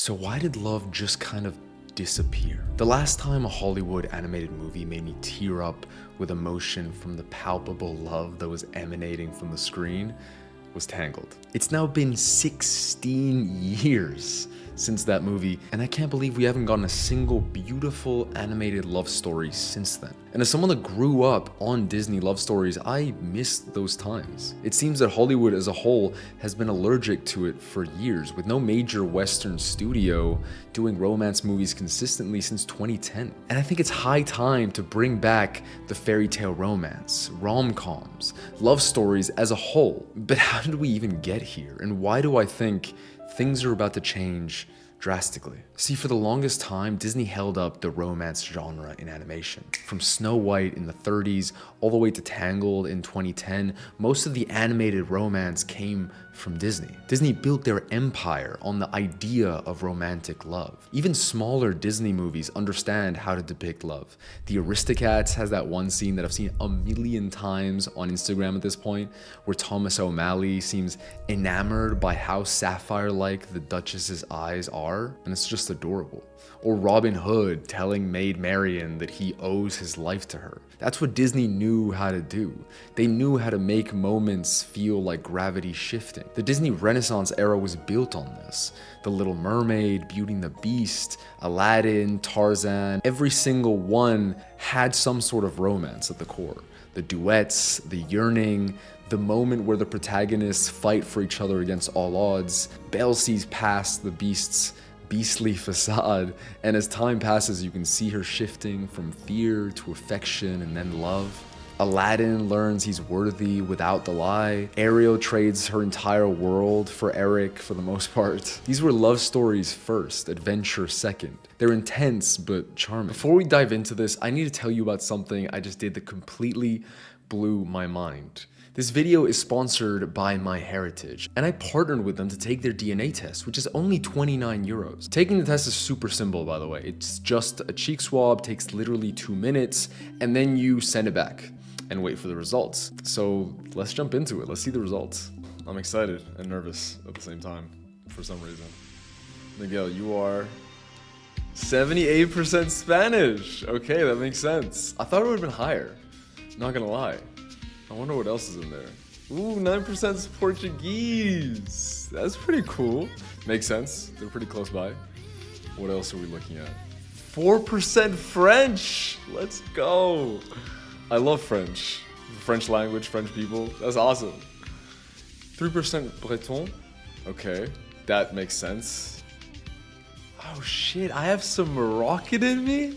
So why did love just kind of disappear? The last time a Hollywood animated movie made me tear up with emotion from the palpable love that was emanating from the screen was Tangled. It's now been 16 years since that movie, and I can't believe we haven't gotten a single beautiful animated love story since then. And as someone that grew up on Disney love stories, I miss those times. It seems that Hollywood as a whole has been allergic to it for years, with no major Western studio doing romance movies consistently since 2010. And I think it's high time to bring back the fairy tale romance, rom-coms, love stories as a whole. But how did we even get here? And why do I think things are about to change drastically? See, for the longest time, Disney held up the romance genre in animation. From Snow White in the 30s all the way to Tangled in 2010, most of the animated romance came from Disney. Disney built their empire on the idea of romantic love. Even smaller Disney movies understand how to depict love. The Aristocats has that one scene that I've seen a million times on Instagram at this point, where Thomas O'Malley seems enamored by how sapphire-like the Duchess's eyes are, and it's just adorable. Or Robin Hood telling Maid Marian that he owes his life to her. That's what Disney knew how to do. They knew how to make moments feel like gravity shifting. The Disney Renaissance era was built on this. The Little Mermaid, Beauty and the Beast, Aladdin, Tarzan, every single one had some sort of romance at the core. The duets, the yearning, the moment where the protagonists fight for each other against all odds. Belle sees past the beast's beastly facade, and as time passes, you can see her shifting from fear to affection and then love. Aladdin learns he's worthy without the lie. Ariel trades her entire world for Eric for the most part. These were love stories first, adventure second. They're intense but charming. Before we dive into this, I need to tell you about something I just did that completely blew my mind. This video is sponsored by MyHeritage, and I partnered with them to take their DNA test, which is only 29 euros. Taking the test is super simple, by the way. It's just a cheek swab, takes literally 2 minutes, and then you send it back and wait for the results. So let's jump into it. Let's see the results. I'm excited and nervous at the same time, for some reason. Miguel, you are 78% Spanish. Okay, that makes sense. I thought it would have been higher, not gonna lie. I wonder what else is in there. Ooh, 9% is Portuguese. That's pretty cool. Makes sense. They're pretty close by. What else are we looking at? 4% French. Let's go. I love French. The French language, French people. That's awesome. 3% Breton. Okay, that makes sense. Oh shit, I have some Moroccan in me?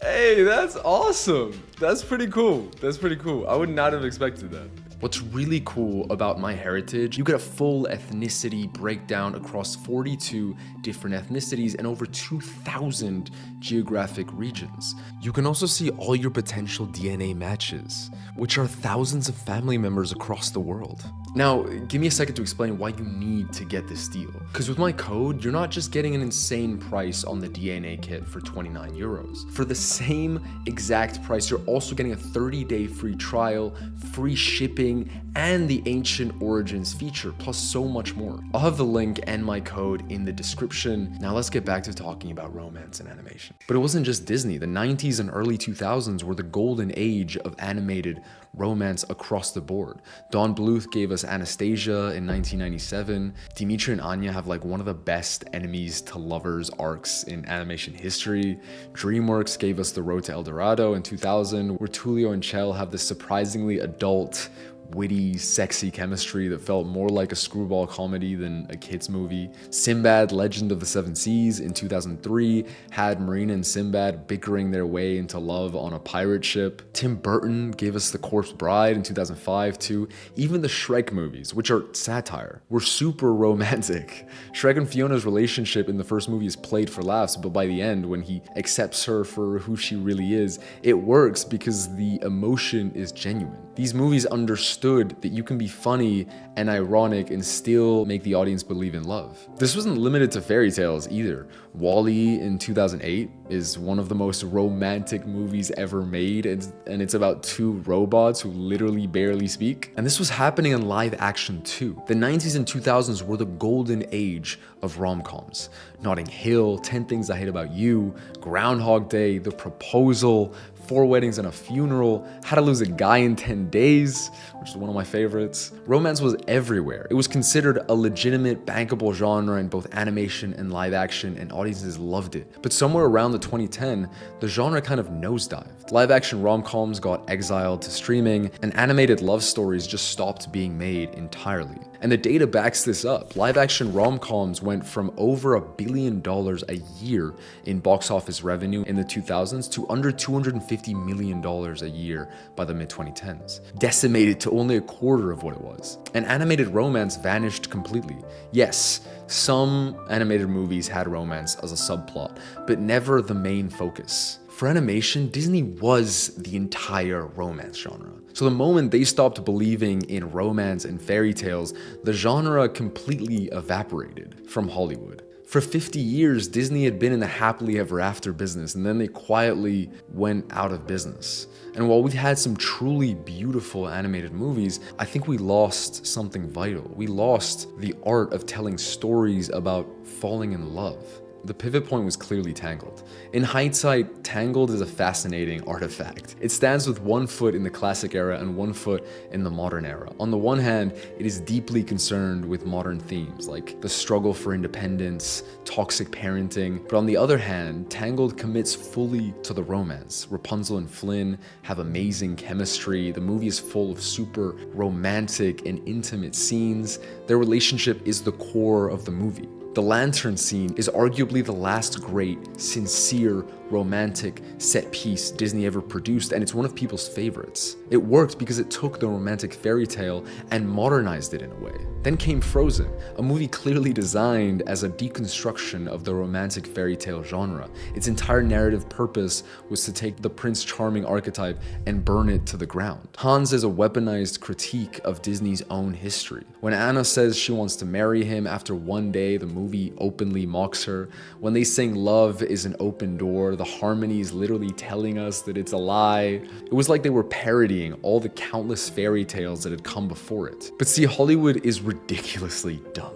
Hey, that's awesome. That's pretty cool. That's pretty cool. I would not have expected that. What's really cool about MyHeritage, you get a full ethnicity breakdown across 42 different ethnicities and over 2,000 geographic regions. You can also see all your potential DNA matches, which are thousands of family members across the world. Now, give me a second to explain why you need to get this deal. Because with my code, you're not just getting an insane price on the DNA kit for 29 euros. For the same exact price, you're also getting a 30-day free trial, free shipping, and the Ancient Origins feature, plus so much more. I'll have the link and my code in the description. Now let's get back to talking about romance and animation. But it wasn't just Disney. The 90s and early 2000s were the golden age of animated romance across the board. Don Bluth gave us Anastasia in 1997. Dimitri and Anya have like one of the best enemies to lovers arcs in animation history. DreamWorks gave us The Road to El Dorado in 2000, where Tulio and Chell have this surprisingly adult, witty, sexy chemistry that felt more like a screwball comedy than a kid's movie. Sinbad, Legend of the Seven Seas in 2003 had Marina and Sinbad bickering their way into love on a pirate ship. Tim Burton gave us The Corpse Bride in 2005 too. Even the Shrek movies, which are satire, were super romantic. Shrek and Fiona's relationship in the first movie is played for laughs, but by the end, when he accepts her for who she really is, it works because the emotion is genuine. These movies understood understood that you can be funny and ironic and still make the audience believe in love. This wasn't limited to fairy tales either. WALL-E in 2008 is one of the most romantic movies ever made, and it's about two robots who literally barely speak. And this was happening in live action too. The 90s and 2000s were the golden age of rom-coms. Notting Hill, 10 Things I Hate About You, Groundhog Day, The Proposal, Four Weddings and a Funeral, How to Lose a Guy in 10 Days, which is one of my favorites. Romance was everywhere. It was considered a legitimate, bankable genre in both animation and live action, and audiences loved it. But somewhere around the 2010, the genre kind of nosedived. Live action rom-coms got exiled to streaming, and animated love stories just stopped being made entirely. And the data backs this up. Live action rom-coms went from over $1 billion a year in box office revenue in the 2000s to under $250 million a year by the mid-2010s, decimated to only a quarter of what it was. And animated romance vanished completely. Yes, some animated movies had romance as a subplot, but never the main focus. For animation, Disney was the entire romance genre. So the moment they stopped believing in romance and fairy tales, the genre completely evaporated from Hollywood. For 50 years, Disney had been in the happily ever after business, and then they quietly went out of business. And while we've had some truly beautiful animated movies, I think we lost something vital. We lost the art of telling stories about falling in love. The pivot point was clearly Tangled. In hindsight, Tangled is a fascinating artifact. It stands with one foot in the classic era and one foot in the modern era. On the one hand, it is deeply concerned with modern themes like the struggle for independence, toxic parenting, but on the other hand, Tangled commits fully to the romance. Rapunzel and Flynn have amazing chemistry. The movie is full of super romantic and intimate scenes. Their relationship is the core of the movie. The lantern scene is arguably the last great, sincere, romantic set piece Disney ever produced, and it's one of people's favorites. It worked because it took the romantic fairy tale and modernized it in a way. Then came Frozen, a movie clearly designed as a deconstruction of the romantic fairy tale genre. Its entire narrative purpose was to take the Prince Charming archetype and burn it to the ground. Hans is a weaponized critique of Disney's own history. When Anna says she wants to marry him after one day, the movie openly mocks her. When they sing "Love is an open door," the harmony is literally telling us that it's a lie. It was like they were parodying all the countless fairy tales that had come before it. But see, Hollywood is ridiculously dumb.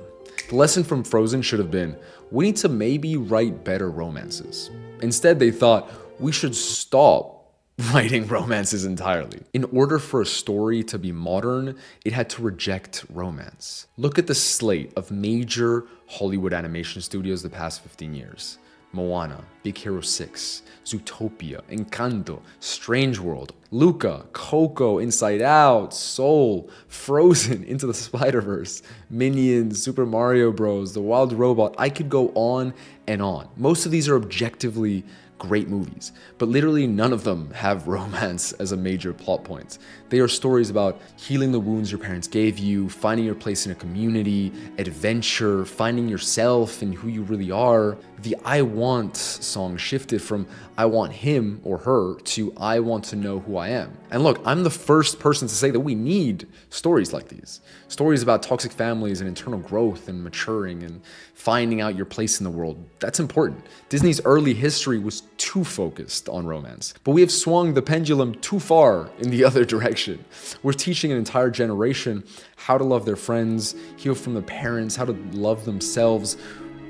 The lesson from Frozen should have been, we need to maybe write better romances. Instead, they thought, we should stop writing romances entirely. In order for a story to be modern, it had to reject romance. Look at the slate of major Hollywood animation studios the past 15 years. Moana, Big Hero 6, Zootopia, Encanto, Strange World, Luca, Coco, Inside Out, Soul, Frozen, Into the Spider-Verse, Minions, Super Mario Bros., The Wild Robot. I could go on and on. Most of these are objectively great movies, but literally none of them have romance as a major plot point. They are stories about healing the wounds your parents gave you, finding your place in a community, adventure, finding yourself and who you really are. The I Want song shifted from I want him or her to I want to know who I am. And look, I'm the first person to say that we need stories like these. Stories about toxic families and internal growth and maturing and finding out your place in the world. That's important. Disney's early history was too focused on romance, but we have swung the pendulum too far in the other direction. We're teaching an entire generation how to love their friends, heal from their parents, how to love themselves,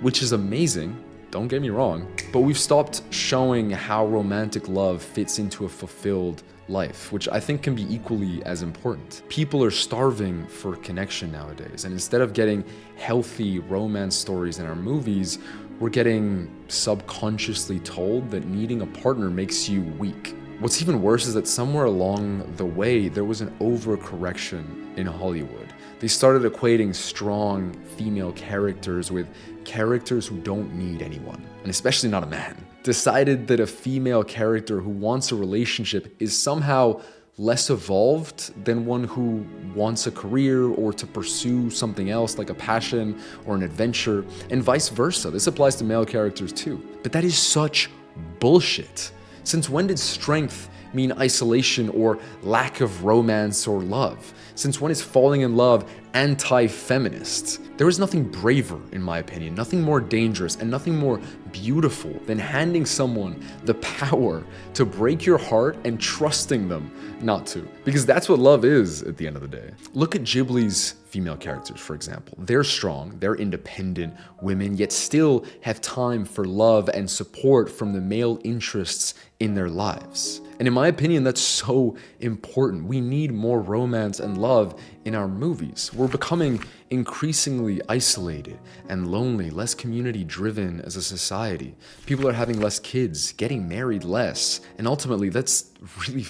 which is amazing. Don't get me wrong, but we've stopped showing how romantic love fits into a fulfilled life, which I think can be equally as important. People are starving for connection nowadays, and instead of getting healthy romance stories in our movies, we're getting subconsciously told that needing a partner makes you weak. What's even worse is that somewhere along the way, there was an overcorrection in Hollywood. They started equating strong female characters with characters who don't need anyone, and especially not a man. Decided that a female character who wants a relationship is somehow less evolved than one who wants a career or to pursue something else like a passion or an adventure, and vice versa. This applies to male characters too. But that is such bullshit. Since when did strength mean isolation or lack of romance or love? Since when is falling in love anti-feminist? There is nothing braver, in my opinion, nothing more dangerous and nothing more beautiful than handing someone the power to break your heart and trusting them not to. Because that's what love is at the end of the day. Look at Ghibli's female characters, for example. They're strong, they're independent women, yet still have time for love and support from the male interests in their lives. And in my opinion, that's so important. We need more romance and love in our movies. We're becoming increasingly isolated and lonely, less community driven as a society. People are having less kids, getting married less, and ultimately that's really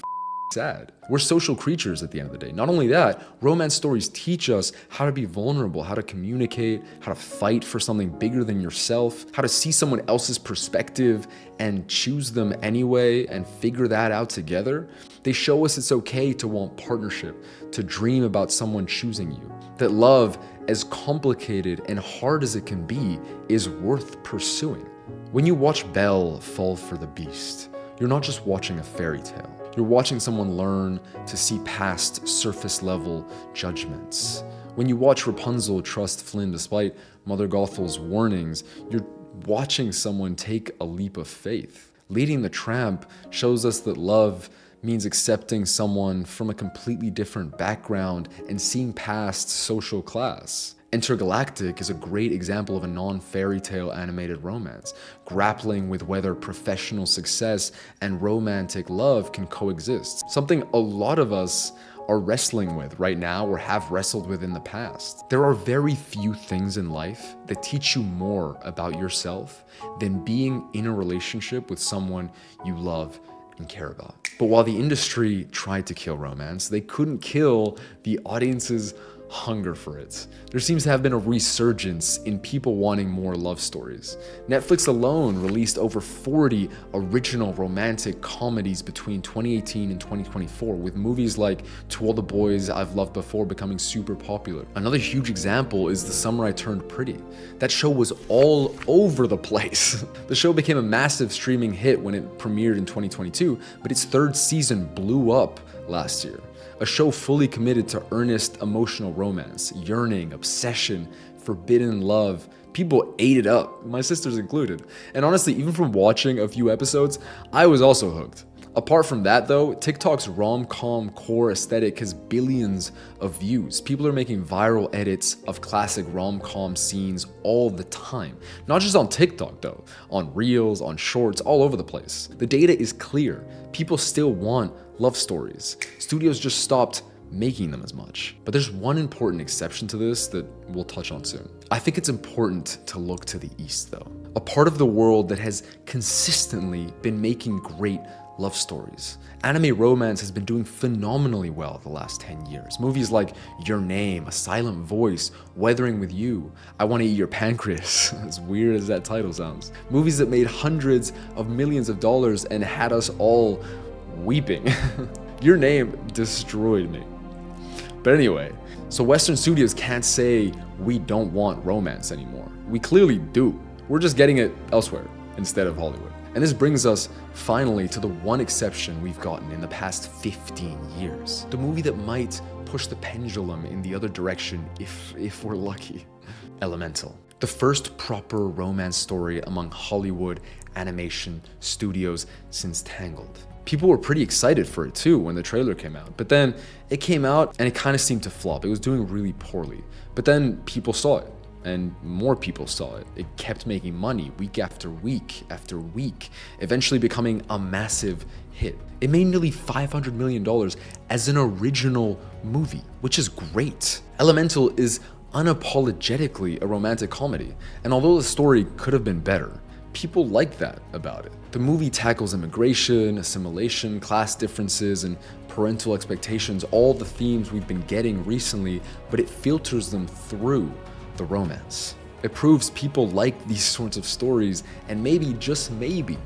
sad. We're social creatures at the end of the day. Not only that, romance stories teach us how to be vulnerable, how to communicate, how to fight for something bigger than yourself, how to see someone else's perspective and choose them anyway and figure that out together. They show us it's okay to want partnership, to dream about someone choosing you, that love, as complicated and hard as it can be, is worth pursuing. When you watch Belle fall for the beast, you're not just watching a fairy tale. You're watching someone learn to see past surface level judgments. When you watch Rapunzel trust Flynn despite Mother Gothel's warnings, you're watching someone take a leap of faith. Leading the Tramp shows us that love means accepting someone from a completely different background and seeing past social class. Intergalactic is a great example of a non-fairy tale animated romance, grappling with whether professional success and romantic love can coexist. Something a lot of us are wrestling with right now or have wrestled with in the past. There are very few things in life that teach you more about yourself than being in a relationship with someone you love and care about. But while the industry tried to kill romance, they couldn't kill the audience's hunger for it. There seems to have been a resurgence in people wanting more love stories. Netflix alone released over 40 original romantic comedies between 2018 and 2024, with movies like To All the Boys I've Loved Before becoming super popular. Another huge example is The Summer I Turned Pretty. That show was all over the place. The show became a massive streaming hit when it premiered in 2022, but its third season blew up last year. A show fully committed to earnest emotional romance, yearning, obsession, forbidden love. People ate it up, my sisters included. And honestly, even from watching a few episodes, I was also hooked. Apart from that though, TikTok's rom-com core aesthetic has billions of views. People are making viral edits of classic rom-com scenes all the time. Not just on TikTok though, on Reels, on Shorts, all over the place. The data is clear. People still want love stories. Studios just stopped making them as much. But there's one important exception to this that we'll touch on soon. I think it's important to look to the East though. A part of the world that has consistently been making great love stories. Anime romance has been doing phenomenally well the last 10 years. Movies like Your Name, A Silent Voice, Weathering with You, I Want to Eat Your Pancreas, as weird as that title sounds. Movies that made hundreds of millions of dollars and had us all weeping. Your Name destroyed me. But anyway, so Western studios can't say we don't want romance anymore. We clearly do. We're just getting it elsewhere instead of Hollywood. And this brings us finally to the one exception we've gotten in the past 15 years. The movie that might push the pendulum in the other direction if we're lucky. Elemental. The first proper romance story among Hollywood animation studios since Tangled. People were pretty excited for it too when the trailer came out, but then it came out and it kind of seemed to flop. It was doing really poorly, but then people saw it and more people saw it. It kept making money week after week after week, eventually becoming a massive hit. It made nearly $500 million as an original movie, which is great. Elemental is unapologetically a romantic comedy, and although the story could have been better, people like that about it. The movie tackles immigration, assimilation, class differences, and parental expectations, all the themes we've been getting recently, but it filters them through the romance. It proves people like these sorts of stories, and maybe, just maybe,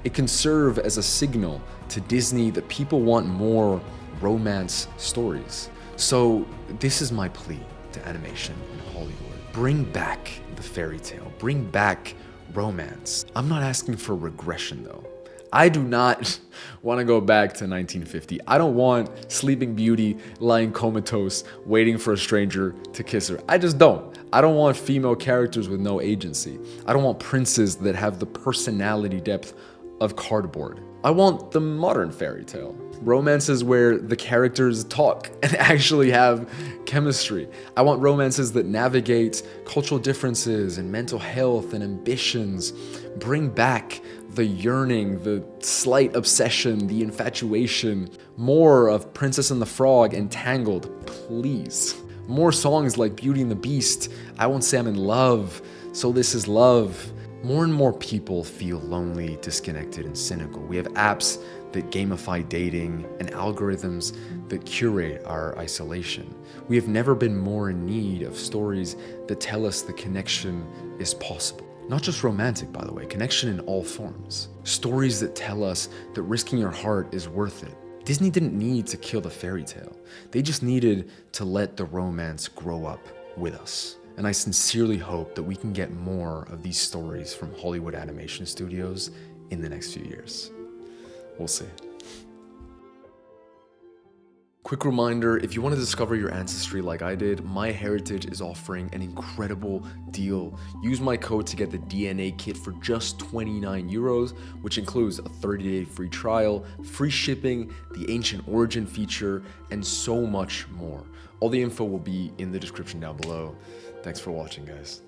it can serve as a signal to Disney that people want more romance stories. So this is my plea to animation in Hollywood. Bring back the fairy tale. Bring back romance. I'm not asking for regression though. I do not want to go back to 1950. I don't want Sleeping Beauty lying comatose, waiting for a stranger to kiss her. I just don't. I don't want female characters with no agency. I don't want princes that have the personality depth of cardboard. I want the modern fairy tale. Romances where the characters talk and actually have chemistry. I want romances that navigate cultural differences and mental health and ambitions. Bring back the yearning, the slight obsession, the infatuation. More of Princess and the Frog and Tangled, please. More songs like Beauty and the Beast, I Won't Say I'm in Love, So This Is Love. More and more people feel lonely, disconnected, and cynical. We have apps that gamify dating and algorithms that curate our isolation. We have never been more in need of stories that tell us the connection is possible. Not just romantic, by the way, connection in all forms. Stories that tell us that risking your heart is worth it. Disney didn't need to kill the fairy tale. They just needed to let the romance grow up with us. And I sincerely hope that we can get more of these stories from Hollywood animation studios in the next few years. We'll see. Quick reminder, if you want to discover your ancestry like I did, MyHeritage is offering an incredible deal. Use my code to get the DNA kit for just 29 euros, which includes a 30-day free trial, free shipping, the ancient origin feature, and so much more. All the info will be in the description down below. Thanks for watching, guys.